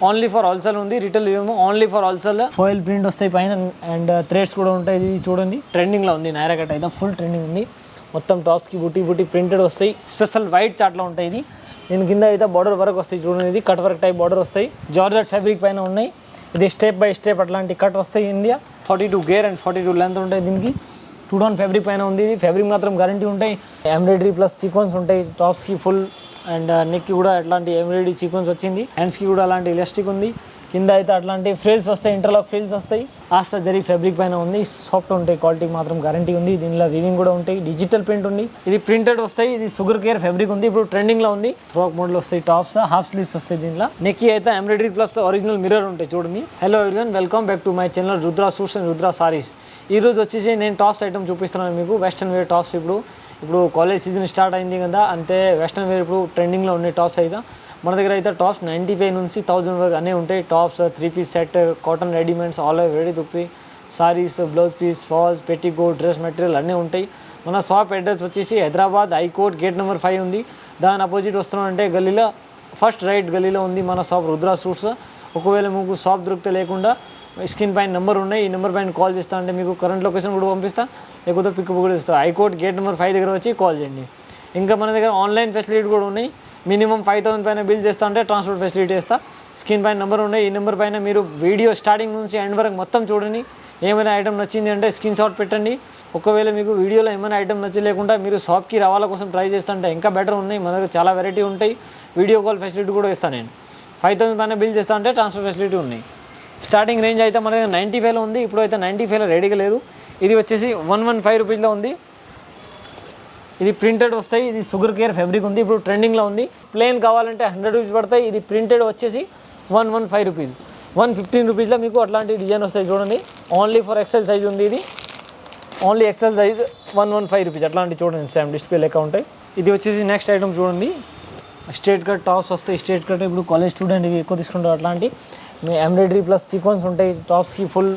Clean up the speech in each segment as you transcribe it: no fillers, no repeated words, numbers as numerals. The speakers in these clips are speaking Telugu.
ఓన్లీ ఫర్ హోల్సేల్ ఉంది, రిటైల్ ఏమో only for wholesale. Foil print వస్తాయి పైన అండ్ థ్రెడ్స్ కూడా ఉంటాయి. ఇది చూడండి ట్రెండింగ్లో ఉంది, నైరా కట్ అయితే ఫుల్ ట్రెండింగ్ ఉంది. మొత్తం టాప్స్కి బుట్టి ప్రింటెడ్ వస్తాయి. స్పెషల్ వైట్ చార్ట్లో ఉంటాయి. ఇది దీని కింద అయితే బార్డర్ వర్క్ వస్తాయి చూడండి. ఇది కట్ వర్క్ టైప్ బార్డర్ వస్తాయి. జార్జెట్ ఫ్యాబ్రిక్ పైన ఉన్నాయి. ఇది స్టెప్ బై స్టెప్ అట్లాంటి కట్ వస్తాయి. ఇండియా 42 గేర్ అండ్ 42 లెంత్ ఉంటాయి. దీనికి 2 టోన్ ఫ్యాబ్రిక్ పైన ఉంది. ఇది ఫ్యాబ్రిక్ మాత్రం గ్యారంటీ ఉంటాయి. ఎంబ్రాయిడరీ ప్లస్ సీక్వెన్స్ ఉంటాయి టాప్స్కి ఫుల్ అండ్ నెక్కి కూడా అట్లాంటి ఎంబ్రాయిడరీ సీక్వెన్స్ వచ్చింది. హ్యాండ్స్కి కూడా అలాంటి ఎలాస్టిక్ ఉంది. కింద అయితే అట్లాంటి ఫ్రిల్స్ వస్తాయి, ఇంటర్లాక్ ఫ్రిల్స్ వస్తాయి. ఆస్తా జరీ ఫ్యాబ్రిక్ పైన ఉంది. సాఫ్ట్ ఉంటాయి, క్వాలిటీ మాత్రం గ్యారంటీ ఉంది. దీనిలో వీవింగ్ కూడా ఉంటాయి, డిజిటల్ ప్రింట్ ఉంది. ఇది ప్రింటెడ్ వస్తాయి. ఇది షుగర్ కేర్ ఫ్యాబ్రిక్ ఉంది, ఇప్పుడు ట్రెండింగ్ లో ఉంది. ఫ్రాక్ మోడల్ వస్తాయి టాప్స్, హాఫ్ స్లీవ్స్ వస్తాయి. దీనిలో నెక్కి అయితే ఎంబ్రాయిడరీ ప్లస్ ఒరిజినల్ మిర్రర్ ఉంటాయి చూడండి. Hello everyone, welcome back to my channel Rudra suits and Rudra saris. ఈ రోజు వచ్చేసి నేను టాప్స్ ఐటమ్ చూపిస్తున్నాను మీకు. వెస్టర్న్ వేర్ టాప్స్ ఇప్పుడు కాలేజ్ సీజన్ స్టార్ట్ అయింది కదా, అంతే వెస్టర్న్ వేర్ ఇప్పుడు ట్రెండింగ్లో ఉన్నాయి టాప్స్ అయితే. మన దగ్గర అయితే టాప్స్ 95 నుంచి 1000 వరకు అన్నీ ఉంటాయి. Tops 3 piece set, cotton readymades all over ready దొరుకుతాయి. Saris, blouse piece, falls, petticoat, dress material అన్నీ ఉంటాయి. మన షాప్ అడ్రస్ వచ్చేసి హైదరాబాద్ హైకోర్ట్ గేట్ నెంబర్ 5 ఉంది. దాని అపోజిట్ వస్తున్నామంటే గల్లీలో ఫస్ట్ రైట్ గల్లీలో ఉంది మన షాప్ రుద్రా సూట్స్. ఒకవేళ మీకు షాప్ దొరికితే లేకుండా స్క్రీన్ పైన నెంబర్ ఉన్నాయి, ఈ నెంబర్ పైన కాల్ చేస్తా అంటే మీకు కరెంట్ లొకేషన్ కూడా పంపిస్తా, లేకపోతే పికప్ కూడా ఇస్తా. హైకోర్ట్ గేట్ నెంబర్ 5 దగ్గర వచ్చి కాల్ చేయండి. ఇంకా మన దగ్గర ఆన్లైన్ ఫెసిలిటీ కూడా ఉన్నాయి. మినిమం 5000 పైన బిల్ చేస్తా అంటే ట్రాన్స్పోర్ట్ ఫెసిలిటీ ఇస్తా. స్క్రీన్ పైన నెంబర్ ఉన్నాయి, ఈ నెంబర్ పైన మీరు వీడియో స్టార్టింగ్ నుంచి ఎండ్ వరకు మొత్తం చూడండి. ఏమైనా ఐటమ్ నచ్చింది అంటే స్క్రీన్ షాట్ పెట్టండి. ఒకవేళ మీకు వీడియోలో ఏమైనా ఐటమ్ నచ్చలేకుండా మీరు షాప్కి రావాల కోసం ట్రై చేస్తా అంటే ఇంకా బెటర్ ఉన్నాయి. మన దగ్గర చాలా వెరైటీ ఉంటాయి. వీడియో కాల్ ఫెసిలిటీ కూడా ఇస్తాను నేను. 5000 పైన బిల్ చేస్తా అంటే ట్రాన్స్పోర్ట్ ఫెసిలిటీ ఉన్నాయి. స్టార్టింగ్ రేంజ్ అయితే మన దగ్గర 95లో ఉంది. ఇప్పుడు అయితే 95లో రెడీగా లేదు. ఇది వచ్చేసి 115 రూపీస్లో ఉంది. ఇది ప్రింటెడ్ వస్తాయి. ఇది షుగర్ కేర్ ఫ్యాబ్రిక్ ఉంది, ఇప్పుడు ట్రెండింగ్లో ఉంది. ప్లెయిన్ కావాలంటే 100 రూపీస్ పడతాయి. ఇది ప్రింటెడ్ వచ్చేసి 115 రూపీస్. 115 రూపీస్లో మీకు అట్లాంటి డిజైన్ వస్తాయి చూడండి. ఓన్లీ ఫర్ ఎక్సెల్ సైజ్ ఉంది. ఇది ఓన్లీ ఎక్సెల్ సైజ్ 115 రూపీస్. అట్లాంటి చూడండి, సేమ్ డిస్ప్లే లెక్క ఉంటాయి. ఇది వచ్చేసి నెక్స్ట్ ఐటమ్ చూడండి. స్ట్రేట్ కట్ టాప్స్ వస్తాయి. స్ట్రేట్ కట్ ఇప్పుడు కాలేజ్ స్టూడెంట్ ఇవి ఎక్కువ తీసుకుంటారు. అట్లాంటి మీ ఎంబ్రాయిడరీ ప్లస్ సీక్వెన్స్ ఉంటాయి టాప్స్కి ఫుల్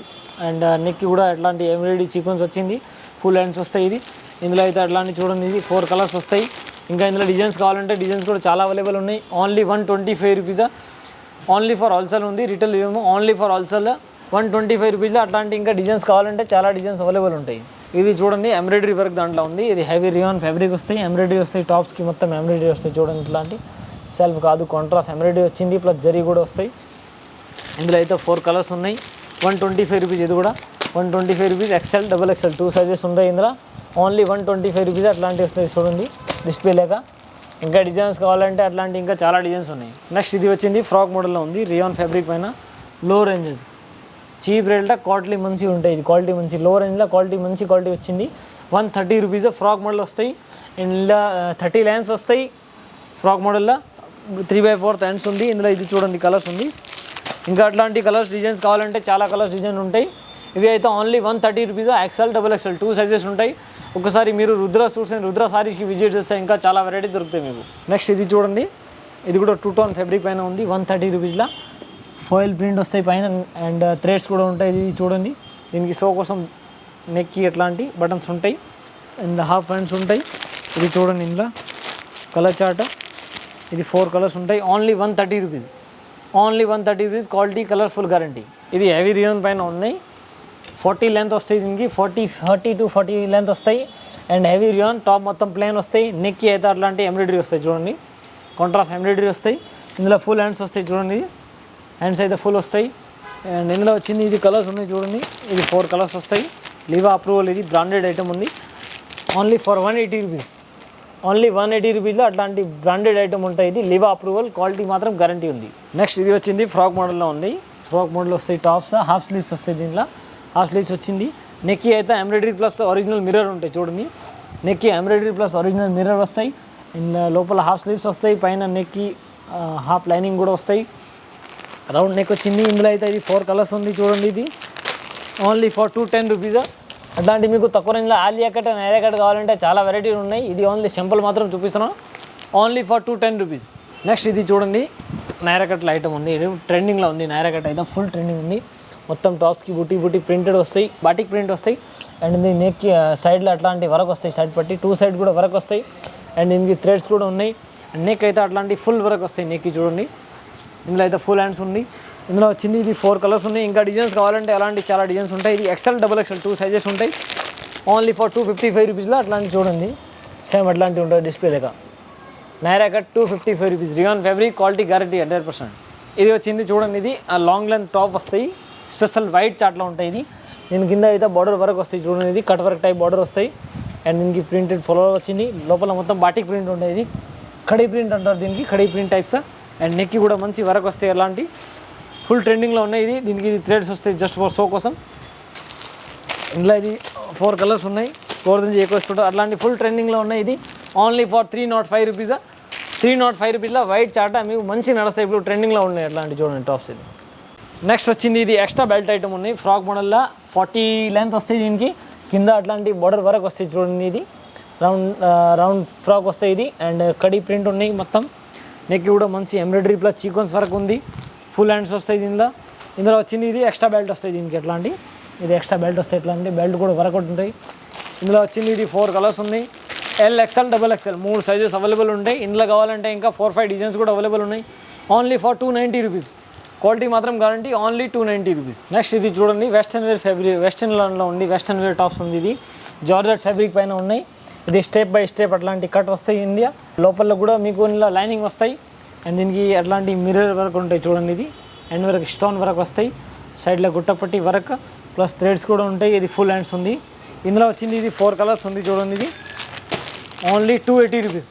అండ్ నెక్కి కూడా అట్లాంటి ఎంబ్రాయిడరీ సీక్వెన్స్ వచ్చింది. ఫుల్ హ్యాండ్స్ వస్తాయి. ఇది ఇందులో అయితే అట్లాంటి చూడండి. ఇది 4 కలర్స్ వస్తాయి. ఇంకా ఇందులో డిజైన్స్ కావాలంటే డిజైన్స్ కూడా చాలా అవైలబుల్ ఉన్నాయి. Only 125 rupees. Only for wholesale ఉంది, రిటైల్ ఏమో ఓన్లీ ఫర్ హోల్సేల్ 125 రూపీస్లో. అట్లాంటి ఇంకా డిజైన్స్ కావాలంటే చాలా డిజైన్స్ అవైలబుల్ ఉంటాయి. ఇది చూడండి ఎంబ్రాయిడరీ వర్క్ దాంట్లో ఉంది. ఇది హెవీ రియాన్ ఫ్యాబ్రిక్ వస్తాయి. ఎంబ్రాయిడరీ వస్తాయి టాప్స్కి, మొత్తం ఎంబ్రాయిడరీ వస్తాయి చూడండి. ఇట్లాంటి సెల్ఫ్ కాదు, కాంట్రాస్ట్ ఎంబ్రాయిడరీ వచ్చింది, ప్లస్ జరీ కూడా వస్తాయి. ఇందులో అయితే 4 కలర్స్ ఉన్నాయి. 125 రూపీస్. ఇది కూడా 125 rupees. XL, double XL 2 sizes ఉంటాయి ఇందులో. Only 125 rupees. అట్లాంటివి వస్తాయి చూడండి డిస్ప్లే లేక. ఇంకా డిజైన్స్ కావాలంటే అట్లాంటి ఇంకా చాలా డిజైన్స్ ఉన్నాయి. నెక్స్ట్ ఇది వచ్చింది ఫ్రాక్ మోడల్లో ఉంది. రియాన్ ఫ్యాబ్రిక్ పైన లో రేంజ్, చీప్ రేట్లో క్వాలిటీ మంచిగా ఉంటాయి. ఇది క్వాలిటీ మంచి, లో రేంజ్లో క్వాలిటీ మంచి క్వాలిటీ వచ్చింది. 130 రూపీస్. ఫ్రాక్ మోడల్ వస్తాయి. ఇందులో 30 లైన్స్ వస్తాయి. ఫ్రాక్ మోడల్లో 3/4 హ్యాండ్స్ ఉంది. ఇందులో ఇది చూడండి కలర్స్ ఉంది. ఇంకా అట్లాంటి కలర్స్ డిజైన్స్ కావాలంటే చాలా కలర్స్ డిజైన్ ఉంటాయి. ఇవి అయితే only 130 rupees. XL, double XL 2 sizes ఉంటాయి. ఒకసారి మీరు రుద్రా సూట్స్ అండ్ రుద్రా సారీస్కి విజిట్ చేస్తే ఇంకా చాలా వెరైటీ దొరుకుతాయి మీకు. నెక్స్ట్ ఇది చూడండి. ఇది కూడా 2 టోన్ ఫ్యాబ్రిక్ పైన ఉంది. 130 రూపీస్లో ఫాయిల్ ప్రింట్ వస్తాయి పైన అండ్ థ్రెడ్స్ కూడా ఉంటాయి. ఇది చూడండి. దీనికి షో కోసం నెక్కి ఎట్లాంటి బటన్స్ ఉంటాయి అండ్ హాఫ్ హ్యాండ్స్ ఉంటాయి. ఇది చూడండి ఇందులో కలర్ చార్ట్. ఇది 4 కలర్స్ ఉంటాయి. Only 130 rupees. Only 130 rupees. Quality, colourful guarantee. ఇది హెవీ రియాన్ పైన ఉన్నాయి. 40 లెంత్ వస్తాయి. దీనికి 30 to 40 లెంత్ వస్తాయి. అండ్ హెవీ రియాన్ టాప్ మొత్తం ప్లేన్ వస్తాయి. నెక్కి అయితే అట్లాంటి ఎంబ్రాయిడరీ వస్తాయి చూడండి. కాంట్రాస్ట్ ఎంబ్రాయిడరీ వస్తాయి. ఇందులో ఫుల్ హ్యాండ్స్ వస్తాయి చూడండి. హ్యాండ్స్ అయితే ఫుల్ వస్తాయి. అండ్ ఇందులో వచ్చింది ఇది కలర్స్ ఉన్నాయి చూడండి. ఇది 4 కలర్స్ వస్తాయి. లివా అప్రూవల్. ఇది బ్రాండెడ్ ఐటమ్ ఉంది. Only for 180 rupees. ఓన్లీ 180 రూపీస్లో అట్లాంటి బ్రాండెడ్ ఐటమ్ ఉంటాయి. ఇది లివా అప్రూవల్, క్వాలిటీ మాత్రం గ్యారంటీ ఉంది. నెక్స్ట్ ఇది వచ్చింది ఫ్రాక్ మోడల్లో ఉంది. ఫ్రాక్ మోడల్ వస్తాయి టాప్స్, హాఫ్ స్లీవ్స్ వస్తాయి. దీనిలో హాఫ్ స్లీవ్స్ వచ్చింది. నెక్కి అయితే ఎంబ్రాయిడరీ ప్లస్ ఒరిజినల్ మిర్రర్ ఉంటాయి చూడండి. నెక్కి ఎంబ్రాయిడరీ ప్లస్ ఒరిజినల్ మిర్రర్ వస్తాయి. లోపల హాఫ్ స్లీవ్స్ వస్తాయి. పైన నెక్కి హాఫ్ లైనింగ్ కూడా వస్తాయి. రౌండ్ నెక్ వచ్చింది. ఇందులో అయితే ఇది 4 కలర్స్ ఉంది చూడండి. ఇది ఓన్లీ ఫర్ 210 రూపీస్. అట్లాంటి మీకు తక్కువ రేంజ్లో ఆలియా కట్, నైరా కట్ కావాలంటే చాలా వెరైటీలు ఉన్నాయి. ఇది ఓన్లీ సింపుల్ మాత్రం చూపిస్తున్నాం. Only for 210 rupees. నెక్స్ట్ ఇది చూడండి నైరా కట్లో ఐటమ్ ఉంది. ఇది ట్రెండింగ్లో ఉంది. నైరా కట్ అయితే ఫుల్ ట్రెండింగ్ ఉంది. మొత్తం టాప్స్కి బుట్టి ప్రింటెడ్ వస్తాయి. బాటిక్ ప్రింట్ వస్తాయి. అండ్ దీని నెక్కి సైడ్లో అట్లాంటి వర్క్ వస్తాయి. సైడ్ పట్టి 2 సైడ్ కూడా వర్క్ వస్తాయి. అండ్ దీనికి థ్రెడ్స్ కూడా ఉన్నాయి. నెక్ అయితే అట్లాంటి ఫుల్ వర్క్ వస్తాయి. నెక్కి చూడండి ఇందులో అయితే ఫుల్ హ్యాండ్స్ ఉంది. ఇందులో వచ్చింది ఇది 4 కలర్స్ ఉన్నాయి. ఇంకా డిజైన్స్ కావాలంటే అలాంటి చాలా డిజైన్స్ ఉంటాయి. ఇది XL, XXL 2 సైజెస్ ఉంటాయి. ఓన్లీ ఫర్ 255 రూపీస్లో అట్లాంటి చూడండి. సేమ్ అట్లాంటివి ఉంటుంది డిస్ప్లే లేక. Naira cut 255 rupees. Rayon fabric, quality guarantee 100%. ఇది వచ్చింది చూడండి, ఇది లాంగ్ లెంత్ టాప్ వస్తాయి. స్పెషల్ వైట్ చాట్లో ఉంటాయి. ఇది దీని కింద అయితే బార్డర్ వర్క్ వస్తాయి చూడండి. ఇది కట్ వర్క్ టైప్ బార్డర్ వస్తాయి. అండ్ దీనికి ప్రింటెడ్ ఫ్లవర్ వచ్చింది. లోపల మొత్తం బాటిక్ ప్రింట్ ఉంటుంది. ఇది కడీ ప్రింట్ అంటారు దీనికి, కడీ ప్రింట్ టైప్స్. అండ్ నెక్కి కూడా మంచి వర్క్ వస్తాయి. అలాంటి ఫుల్ ట్రెండింగ్లో ఉన్నాయి. ఇది దీనికి ఇది థ్రెడ్స్ వస్తాయి జస్ట్ ఫర్ షో కోసం. ఇందులో ఇది 4 కలర్స్ ఉన్నాయి. కోరుతుంది ఎక్కువ వేసుకుంటారు. అట్లాంటి ఫుల్ ట్రెండింగ్లో ఉన్నాయి. ఇది ఓన్లీ ఫర్ 305 రూపీస్. 305 రూపీస్లో వైట్ చాట మీకు మంచి నడుస్తాయి. ఇప్పుడు ట్రెండింగ్లో ఉన్నాయి అట్లాంటి చూడండి టాప్స్. ఇది నెక్స్ట్ వచ్చింది ఇది ఎక్స్ట్రా బెల్ట్ ఐటమ్ ఉన్నాయి. ఫ్రాక్ మోడల్లో 40 లెంత్ వస్తాయి. దీనికి కింద అట్లాంటి బార్డర్ వరకు వస్తాయి చూడండి. ఇది రౌండ్ ఫ్రాక్ వస్తాయి. ఇది అండ్ కడీ ప్రింట్ ఉన్నాయి మొత్తం. నెక్ కూడా మంచి ఎంబ్రాయిడరీ ప్లస్ సీక్వెన్స్ వర్క్ ఉంది. ఫుల్ హ్యాండ్స్ వస్తాయి. ఇందులో వచ్చింది ఇది ఎక్స్ట్రా బెల్ట్ వస్తాయి. దీనికి ఎట్లాంటి ఇది ఎక్స్ట్రా బెల్ట్ వస్తాయి. ఎట్లాంటి బెల్ట్ కూడా వర్కౌట్ ఉంటాయి. ఇందులో వచ్చింది ఇది 4 కలర్స్ ఉన్నాయి. L, XL, XXL 3 sizes available ఉంటాయి. ఇందులో కావాలంటే ఇంకా 4-5 డిజైన్స్ కూడా అవైలబుల్ ఉన్నాయి. Only for 290 rupees. క్వాలిటీ మాత్రం గ్యారంటీ. Only 290 rupees. నెక్స్ట్ ఇది చూడండి, వెస్టర్న్ వేర్ ఫ్యాబ్రిక్, వెస్టర్న్ లాండ్లో ఉంది. వెస్టర్న్ వేర్ టాప్స్ ఉంది. ఇది జార్జెట్ ఫ్యాబ్రిక్ పైన ఉన్నాయి. ఇది స్టెప్ బై స్టెప్ అట్లాంటి కట్ వస్తాయి. ఇండియా లోపల కూడా మీకు ఇందులో లైనింగ్ వస్తాయి. అండ్ దీనికి అట్లాంటి మిర్రర్ వర్క్ ఉంటాయి చూడండి. ఇది అండ్ వర్క్ స్టోన్ వర్క్ వస్తాయి. సైడ్లో గుట్టపట్టి వర్క్ ప్లస్ థ్రెడ్స్ కూడా ఉంటాయి. ఇది ఫుల్ హ్యాండ్స్ ఉంది. ఇందులో వచ్చింది ఇది 4 కలర్స్ ఉంది చూడండి. ఇది ఓన్లీ 280 రూపీస్.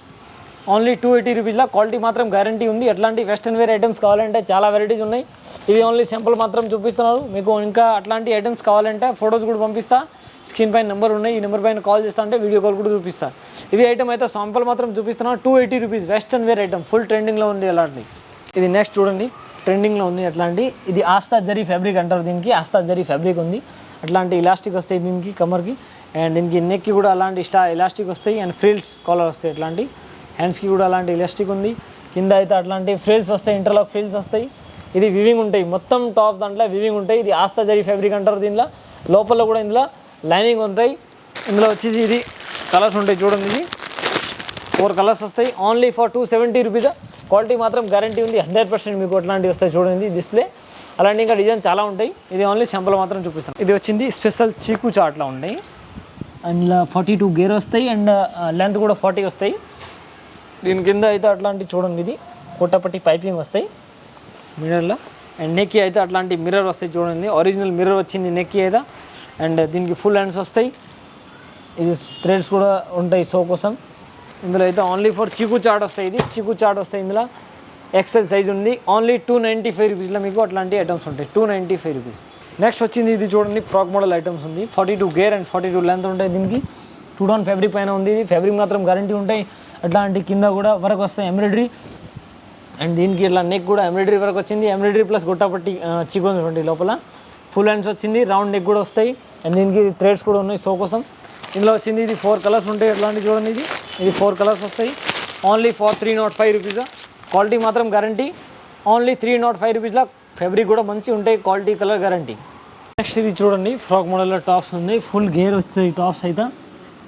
ఓన్లీ 280 రూపీస్లో క్వాలిటీ మాత్రం గ్యారంటీ ఉంది. ఎట్లాంటి వెస్టర్న్ వేర్ ఐటమ్స్ కావాలంటే చాలా వెరైటీస్ ఉన్నాయి. ఇవి ఓన్లీ సింపుల్ మాత్రం చూపిస్తున్నారు మీకు. ఇంకా అట్లాంటి ఐటమ్స్ కావాలంటే ఫొటోస్ కూడా పంపిస్తా. స్క్రీన్ పైన నెంబర్ ఉన్నాయి. ఈ నెంబర్ పైన కాల్ చేస్తా అంటే వీడియో కాల్ కూడా చూపిస్తా. ఇవి ఐటమ్ అయితే శాంపుల్ మాత్రం చూపిస్తున్నాను. 280 rupees western wear item full ట్రెండింగ్లో ఉంది. అలాంటి ఇది నెక్స్ట్ చూడండి, ట్రెండింగ్లో ఉంది. అట్లాంటి ఇది ఆస్తా జరీ ఫ్యాబ్రిక్ అంటారు. దీనికి ఆస్తా జరీ ఫ్యాబ్రిక్ ఉంది. అట్లాంటి ఇలాస్టిక్ వస్తాయి దీనికి కమర్కి. అండ్ దీనికి నెక్కి కూడా అలాంటి ఇలాస్టిక్ వస్తాయి. అండ్ ఫ్రిల్స్ కాలర్ వస్తాయి. అట్లాంటి హ్యాండ్స్కి కూడా అలాంటి ఇలాస్టిక్ ఉంది. కింద అయితే అట్లాంటి ఫ్రిల్స్ వస్తాయి. ఇంటర్లాక్ ఫ్రిల్స్ వస్తాయి. ఇది వివింగ్ ఉంటాయి. మొత్తం టాప్ దాంట్లో వివింగ్ ఉంటాయి. ఇది ఆస్తా జరీ ఫ్యాబ్రిక్ అంటారు. దీనిలో లోపల కూడా ఇందులో లైనింగ్ ఉంటాయి. ఇందులో వచ్చేసి ఇది కలర్స్ ఉంటాయి చూడండి. ఇది 4 కలర్స్ వస్తాయి. Only for 270 rupees. క్వాలిటీ మాత్రం గ్యారంటీ ఉంది. 100% మీకు అట్లాంటివి వస్తాయి చూడండి డిస్ప్లే. అలాంటి ఇంకా డిజైన్ చాలా ఉంటాయి. ఇది ఓన్లీ సింపుల్ మాత్రం చూపిస్తాం. ఇది వచ్చింది స్పెషల్ చీకు చాట్లో ఉన్నాయి. అందులో 42 గేర్ వస్తాయి. అండ్ లెంత్ కూడా 40 వస్తాయి. దీని కింద అయితే అట్లాంటి చూడండి. ఇది కొట్టపట్టి పైపింగ్ వస్తాయి మిర్రర్లో. అండ్ నెక్కి అయితే అట్లాంటి మిర్రర్ వస్తాయి చూడండి. ఒరిజినల్ మిర్రర్ వచ్చింది నెక్కి అయితే. అండ్ దీనికి ఫుల్ హ్యాండ్స్ వస్తాయి. ఇది థ్రెడ్స్ కూడా ఉంటాయి షో కోసం. ఇందులో అయితే ఓన్లీ ఫర్ చీకు చాట్ వస్తాయి. ఇది చీకు చాట్ వస్తాయి. ఇందులో XL సైజ్ ఉంది. ఓన్లీ 295 రూపీస్లో మీకు అట్లాంటి ఐటమ్స్ ఉంటాయి. 295 రూపీస్. నెక్స్ట్ వచ్చింది ఇది చూడండి, ఫ్రాక్ మోడల్ ఐటమ్స్ ఉంది. 42 గేర్ అండ్ 42 లెంత్ ఉంటాయి. దీనికి 2 టోన్ ఫ్యాబ్రిక్ పైన ఉంది. ఇది ఫ్యాబ్రిక్ మాత్రం గ్యారంటీ ఉంటాయి. అట్లాంటి కింద కూడా వర్క్ వస్తాయి ఎంబ్రాయిడరీ. అండ్ దీనికి ఇట్లా నెక్ కూడా ఎంబ్రాయిడరీ వర్క్ వచ్చింది. ఎంబ్రాయిడరీ ప్లస్ గుట్టపట్టి చీకోన్స్ ఉంటాయి లోపల. ఫుల్ హ్యాండ్స్ వచ్చింది. రౌండ్ నెక్ కూడా వస్తాయి. అండ్ దీనికి థ్రెడ్స్ కూడా ఉన్నాయి షో కోసం. ఇందులో వచ్చింది ఇది 4 కలర్స్ ఉంటాయి. అట్లాంటి చూడండి. ఇది 4 కలర్స్ వస్తాయి. Only for 305 rupees. క్వాలిటీ మాత్రం గ్యారంటీ. ఓన్లీ 305 రూపీస్లో ఫ్యాబ్రిక్ కూడా మంచి ఉంటాయి. Quality colour guarantee. నెక్స్ట్ ఇది చూడండి, ఫ్రాక్ మోడల్లో టాప్స్ ఉన్నాయి. ఫుల్ గేర్ వచ్చాయి టాప్స్ అయితే.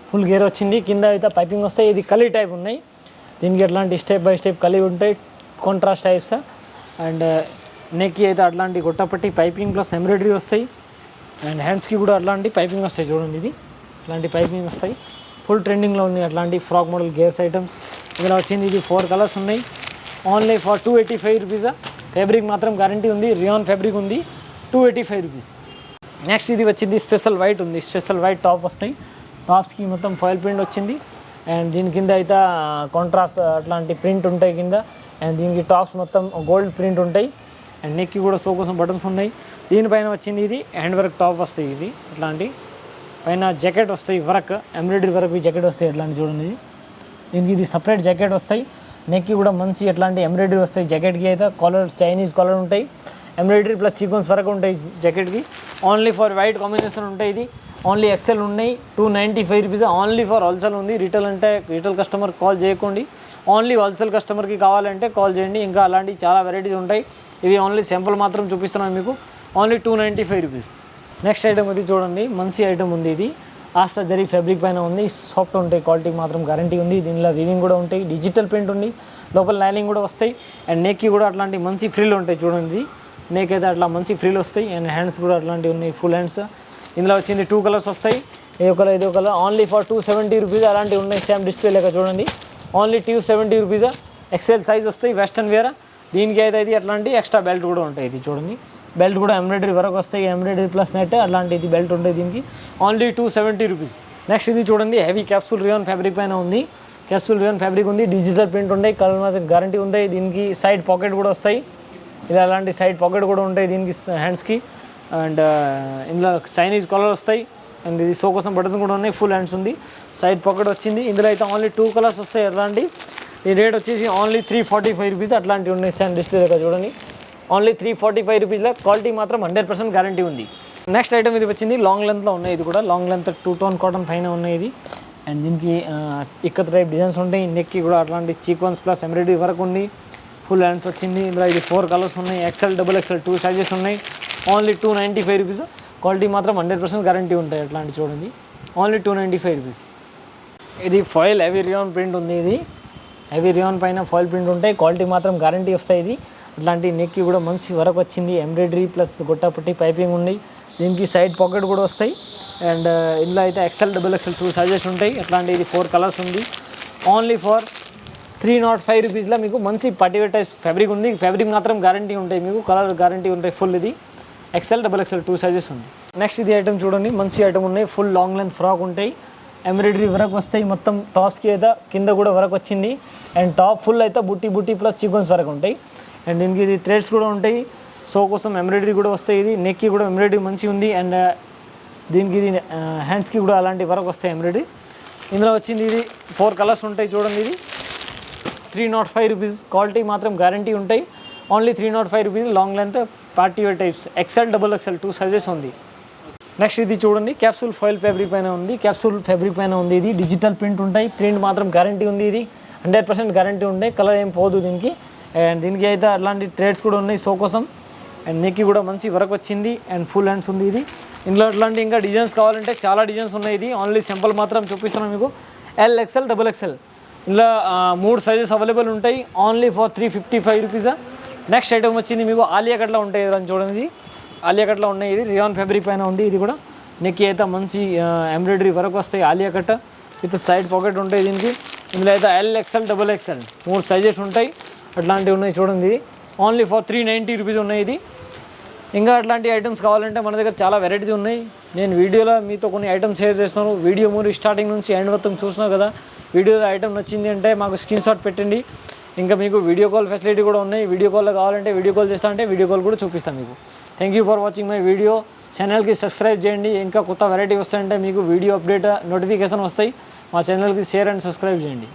ఫుల్ గేర్ వచ్చింది. కింద అయితే పైపింగ్ వస్తాయి. ఇది కలీ టైప్ ఉన్నాయి. దీనికి ఎట్లాంటి స్టెప్ బై స్టెప్ కలీ ఉంటాయి. Contrast types. అండ్ నెక్కి అయితే అట్లాంటి గుట్టపట్టి పైపింగ్ ప్లస్ ఎంబ్రాయిడరీ వస్తాయి. అండ్ హ్యాండ్స్కి కూడా అట్లాంటి పైపింగ్ వస్తాయి చూడండి. ఇది ఇట్లాంటి పైపింగ్ వస్తాయి. ఫుల్ ట్రెండింగ్లో ఉన్నాయి అట్లాంటి ఫ్రాక్ మోడల్ గేర్స్ ఐటమ్స్. ఇందులో వచ్చింది ఇది 4 కలర్స్ ఉన్నాయి. Only for 285 rupees. ఫ్యాబ్రిక్ మాత్రం గ్యారంటీ ఉంది. రియాన్ ఫ్యాబ్రిక్ ఉంది. 285 రూపీస్. నెక్స్ట్ ఇది వచ్చింది స్పెషల్ వైట్ ఉంది. స్పెషల్ వైట్ టాప్ వస్తాయి. టాప్స్కి మొత్తం ఫాయిల్ ప్రింట్ వచ్చింది. అండ్ దీని కింద అయితే కాంట్రాస్ట్ అట్లాంటి ప్రింట్ ఉంటాయి కింద. అండ్ దీనికి టాప్స్ మొత్తం గోల్డ్ ప్రింట్ ఉంటాయి. అండ్ నెక్కి కూడా షో కోసం బటన్స్ ఉన్నాయి. దీనిపైన వచ్చింది ఇది హ్యాండ్ వర్క్ టాప్ వస్తాయి. ఇది అట్లాంటి పైన జాకెట్ వస్తాయి. వర్క్ ఎంబ్రాయిడరీ వర్క్ జాకెట్ వస్తాయి. అట్లాంటి చూడండి. దీనికి ఇది సపరేట్ జాకెట్ వస్తాయి. నెక్కి కూడా మంచి ఎట్లాంటి ఎంబ్రాయిడరీ వస్తాయి. జాకెట్కి అయితే కాలర్ చైనీస్ కాలర్ ఉంటాయి. ఎంబ్రాయిడరీ ప్లస్ సీక్వెన్స్ వర్క్ ఉంటాయి జాకెట్కి. ఓన్లీ ఫర్ వైట్ కాంబినేషన్ ఉంటాయి. ఇది ఓన్లీ XL ఉన్నాయి. 295 రూపీస్. ఓన్లీ ఫర్ హోల్సేల్ ఉంది. రీటైల్ అంటే రీటైల్ కస్టమర్ కాల్ చేయకండి. ఓన్లీ హోల్సేల్ కస్టమర్కి కావాలంటే కాల్ చేయండి. ఇంకా అలాంటి చాలా వెరైటీస్ ఉంటాయి. ఇవి ఓన్లీ సింపుల్ మాత్రం చూపిస్తున్నాను మీకు. Only 295 rupees. నెక్స్ట్ ఐటమ్ ఇది చూడండి, మంచి ఐటమ్ ఉంది. ఇది ఆస్తా జరీ ఫ్యాబ్రిక్ పైన ఉంది. సాఫ్ట్ ఉంటాయి. క్వాలిటీ మాత్రం గ్యారంటీ ఉంది. దీనిలో వివింగ్ కూడా ఉంటాయి. డిజిటల్ ప్రింట్ ఉంది. లోపల లైనింగ్ కూడా వస్తాయి. అండ్ నెక్కి కూడా అట్లాంటి మంచి ఫ్రిల్ ఉంటాయి చూడండి. నెక్ అయితే అట్లా మంచి ఫ్రిల్ వస్తాయి. అండ్ హ్యాండ్స్ కూడా అట్లాంటివి ఉన్నాయి, ఫుల్ హ్యాండ్స్. ఇందులో వచ్చింది 2 కలర్స్ వస్తాయి, ఇదో కలర్ ఓన్లీ ఫర్ 270 రూపీస్. అలాంటివి ఉన్నాయి సేమ్ డిస్ప్లే లెక్క చూడండి. Only 270 rupees. ఎక్సెల్ సైజ్ వస్తాయి, వెస్టర్న్ వేర్. దీనికి అయితే ఇది అట్లాంటి ఎక్స్ట్రా బెల్ట్ కూడా ఉంటాయి. ఇది చూడండి, బెల్ట్ కూడా ఎంబ్రాయిడరీ వరకు వస్తాయి, ఎంబ్రాయిడరీ ప్లస్ నెట్ అట్లాంటిది బెల్ట్ ఉంటుంది దీనికి. Only 270 rupees. నెక్స్ట్ ఇది చూడండి, హెవీ క్యాప్సూల్ రియాన్ ఫ్యాబ్రిక్ పైన ఉంది. క్యాప్సూల్ రియాన్ ఫ్యాబ్రిక్ ఉంది, డిజిటల్ ప్రింట్ ఉంటాయి, కలర్ మాత్రం గ్యారంటీ ఉంది. దీనికి సైడ్ పాకెట్ కూడా వస్తాయి, ఇది అలాంటి సైడ్ పాకెట్ కూడా ఉంటాయి దీనికి హ్యాండ్స్కి. అండ్ ఇందులో చైనీస్ కలర్ వస్తాయి. అండ్ ఇది సో కోసం బటన్స్ కూడా ఉన్నాయి, ఫుల్ హ్యాండ్స్ ఉంది, సైడ్ పాకెట్ వచ్చింది. ఇందులో అయితే ఓన్లీ 2 కలర్స్ వస్తాయి. అట్లాంటి ఈ రేట్ వచ్చేసి ఓన్లీ 345 రూపీస్. అట్లాంటివి ఉన్నాయి సేమ్ డిస్ప్లే దగ్గర చూడండి. ఓన్లీ 345 రూపీస్లో క్వాలిటీ మాత్రం 100% గ్యారంటీ ఉంది. నెక్స్ట్ ఐటమ్ ఇది వచ్చింది, లాంగ్ లెంత్లో ఉన్నాయి. ఇది కూడా లాంగ్ లెంత్ 2 టోన్ కాటన్ పైన ఉన్నాయి ఇది. అండ్ దీనికి ఇక్కత్ టైప్ డిజైన్స్ ఉంటాయి. నెక్కి కూడా అట్లాంటి సీక్వెన్స్ ప్లస్ ఎంబ్రాయిడరీ వరకు ఉంది, ఫుల్ హ్యాండ్స్ వచ్చింది. ఇందులో ఇది 4 కలర్స్ ఉన్నాయి, ఎక్సెల్, XXL 2 సైజెస్ ఉన్నాయి. Only 295 rupees. క్వాలిటీ మాత్రం 100% గ్యారంటీ ఉంటాయి. అట్లాంటి చూడండి, ఓన్లీ 295 రూపీస్. ఇది ఫాయిల్ హెవీ రియాన్ ప్రింట్ ఉంది. ఇది హెవీ రియాన్ పైన ఫాయిల్ ప్రింట్ ఉంటాయి, క్వాలిటీ మాత్రం గ్యారంటీ వస్తాయి. ఇది అట్లాంటి నెక్కి కూడా మంచి వరకు వచ్చింది, ఎంబ్రాయిడరీ ప్లస్ గొట్టపట్టి పైపింగ్ ఉన్నాయి. దీనికి సైడ్ పాకెట్ కూడా వస్తాయి. అండ్ ఇందులో అయితే ఎక్సెల్, XXL 2 సైజెస్ ఉంటాయి. అట్లాంటి ఇది 4 కలర్స్ ఉంది. ఓన్లీ ఫర్ 305 రూపీస్లో మీకు మంచి పార్టీవేర్ టైప్ ఫ్యాబ్రిక్ ఉంది. ఫ్యాబ్రిక్ మాత్రం గ్యారంటీ ఉంటాయి, మీకు కలర్ గ్యారంటీ ఉంటాయి ఫుల్. ఇది ఎక్సెల్, XXL 2 సైజెస్ ఉంది. నెక్స్ట్ ఇది ఐటమ్ చూడండి, మంచి ఐటమ్ ఉన్నాయి, ఫుల్ లాంగ్ లెంత్ ఫ్రాక్ ఉంటాయి, ఎంబ్రాయిడరీ వరకు వస్తాయి. మొత్తం టాప్స్కి అయితే కింద కూడా వరకు వచ్చింది. అండ్ టాప్ ఫుల్ అయితే బుట్టి ప్లస్ సీక్వెన్స్ వరకు ఉంటాయి. అండ్ దీనికి ఇది థ్రెడ్స్ కూడా ఉంటాయి, సో కోసం ఎంబ్రాయిడరీ కూడా వస్తాయి. ఇది నెక్కి కూడా ఎంబ్రాయిడరీ మంచిగా ఉంది. అండ్ దీనికి ఇది హ్యాండ్స్కి కూడా అలాంటి వరకు వస్తాయి ఎంబ్రాయిడరీ. ఇందులో వచ్చింది ఇది 4 కలర్స్ ఉంటాయి చూడండి. ఇది 305 రూపీస్. క్వాలిటీ మాత్రం గ్యారంటీ ఉంటాయి. Only 305 rupees. Long length party wear types, XL, XXL 2 sizes ఉంది. నెక్స్ట్ ఇది చూడండి, క్యాప్సూల్ ఫాయిల్ ఫ్యాబ్రిక్ పైన ఉంది. క్యాప్సూల్ ఫ్యాబ్రిక్ పైన ఉంది. ఇది డిజిటల్ ప్రింట్ ఉంటాయి, ప్రింట్ మాత్రం గ్యారంటీ ఉంది. ఇది 100% గ్యారంటీ ఉంటాయి, కలర్ ఏం పోదు దీనికి. అండ్ దీనికి అయితే అట్లాంటి థ్రెడ్స్ కూడా ఉన్నాయి సో కోసం. అండ్ నెక్కి కూడా మంచి వర్క్ వచ్చింది. అండ్ ఫుల్ హ్యాండ్స్ ఉంది. ఇది ఇందులో అట్లాంటి ఇంకా డిజైన్స్ కావాలంటే చాలా డిజైన్స్ ఉన్నాయి. ఇది ఓన్లీ సింపుల్ మాత్రం చూపిస్తున్నాను మీకు. L, XL, XXL ఇందులో 3 సైజెస్ అవైలబుల్ ఉంటాయి. Only for 355 rupees. Next item వచ్చింది మీకు ఆలియా కట్లో ఉంటాయి అని చూడండి. ఇది ఆలియా కట్లో ఉన్నాయి. ఇది రియాన్ ఫ్యాబ్రిక్ పైన ఉంది. ఇది కూడా నెక్కి అయితే మంచి ఎంబ్రాయిడరీ వరకు వస్తాయి. Alia cut with side pocket ఉంటాయి దీనికి. ఇందులో అయితే L, XL, XXL 3 సైజెస్ ఉంటాయి. అట్లాంటివి ఉన్నాయి చూడండి. ఇది ఓన్లీ ఫర్ 390 రూపీస్ ఉన్నాయి. ఇది ఇంకా అట్లాంటి ఐటమ్స్ కావాలంటే మన దగ్గర చాలా వెరైటీస్ ఉన్నాయి. నేను వీడియోలో మీతో కొన్ని ఐటమ్స్ షేర్ చేస్తున్నాను. వీడియో మీరు స్టార్టింగ్ నుంచి ఎండ్ మొత్తం చూసినావు కదా. వీడియోలో ఐటమ్ నచ్చింది అంటే మాకు స్క్రీన్ షాట్ పెట్టండి. ఇంకా మీకు వీడియో కాల్ ఫెసిలిటీ కూడా ఉన్నాయి. వీడియో కాల్లో కావాలంటే వీడియో కాల్ చేస్తా అంటే వీడియో కాల్ కూడా చూపిస్తాను మీకు. Thank you for watching my video. ఛానల్కి సబ్స్క్రైబ్ చేయండి. ఇంకా కొత్త వెరైటీ వస్తాయంటే మీకు వీడియో అప్డేట్ నోటిఫికేషన్ వస్తాయి. మా ఛానల్కి షేర్ అండ్ సబ్స్క్రైబ్ చేయండి.